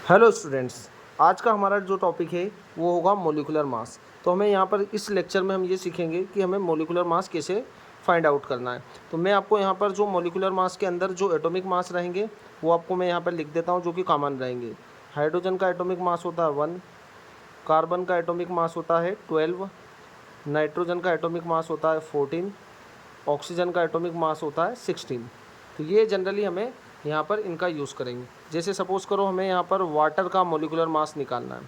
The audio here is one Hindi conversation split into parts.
हेलो स्टूडेंट्स, आज का हमारा जो टॉपिक है वो होगा मोलिकुलर मास। तो हमें यहाँ पर इस लेक्चर में हम ये सीखेंगे कि हमें मोलिकुलर मास कैसे फाइंड आउट करना है। तो मैं आपको यहाँ पर जो मोलिकुलर मास के अंदर जो एटॉमिक मास रहेंगे वो आपको मैं यहाँ पर लिख देता हूँ, जो कि कॉमन रहेंगे। हाइड्रोजन का एटॉमिक मास होता है 1, कार्बन का एटॉमिक मास होता है 12, नाइट्रोजन का एटॉमिक मास होता है 14, ऑक्सीजन का एटॉमिक मास होता है 16। तो ये जनरली हमें यहाँ पर इनका यूज़ करेंगे। जैसे सपोज़ करो हमें यहाँ पर वाटर का मोलिकुलर मास निकालना है।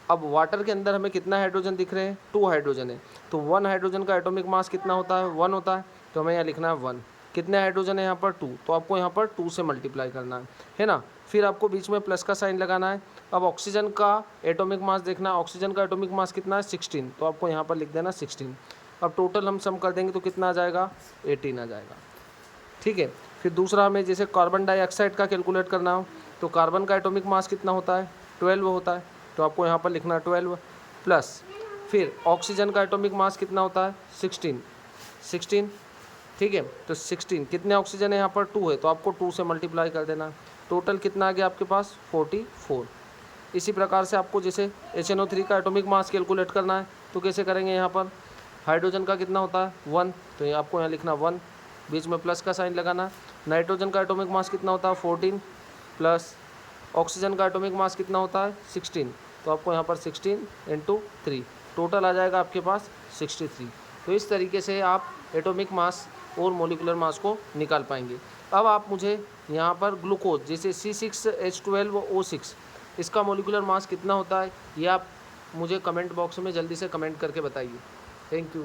अब वाटर के अंदर हमें कितना हाइड्रोजन दिख रहे हैं? 2 हाइड्रोजन है। तो 1 हाइड्रोजन का एटॉमिक मास कितना होता है? 1 होता है। तो हमें यहाँ लिखना है 1। कितने हाइड्रोजन है यहाँ पर? 2। तो आपको यहाँ पर 2 से मल्टीप्लाई करना है ना। फिर आपको बीच में प्लस का साइन लगाना है। अब ऑक्सीजन का एटॉमिक मास देखना है। ऑक्सीजन का एटॉमिक मास कितना है? 16। तो आपको यहाँ पर लिख देना 16। अब टोटल हम सम कर देंगे तो कितना आ जाएगा? 18 आ जाएगा। ठीक है। फिर दूसरा हमें जैसे कार्बन डाइऑक्साइड का कैलकुलेट करना हो, तो कार्बन का एटॉमिक मास कितना होता है? 12 होता है। तो आपको यहाँ पर लिखना है 12 प्लस। फिर ऑक्सीजन का एटॉमिक मास कितना होता है? 16। ठीक है। तो 16 कितने ऑक्सीजन है यहाँ पर? 2 है। तो आपको 2 से मल्टीप्लाई कर देना। टोटल कितना आ गया आपके पास? 44। इसी प्रकार से आपको जैसे HNO3 का एटॉमिक मास कैलकुलेट करना है, तो कैसे करेंगे? यहाँ पर हाइड्रोजन का कितना होता है? 1। तो ये आपको यहाँ लिखना 1, बीच में प्लस का साइन लगाना। नाइट्रोजन का एटॉमिक मास कितना होता है? 14 प्लस ऑक्सीजन का एटॉमिक मास कितना होता है? 16। तो आपको यहाँ पर 16 × 3 टोटल आ जाएगा आपके पास 63। तो इस तरीके से आप एटॉमिक मास और मोलिकुलर मास को निकाल पाएंगे। अब आप मुझे यहाँ पर ग्लूकोज जैसे C6H12O6 इसका मोलिकुलर मास कितना होता है, ये आप मुझे कमेंट बॉक्स में जल्दी से कमेंट करके बताइए। Thank you.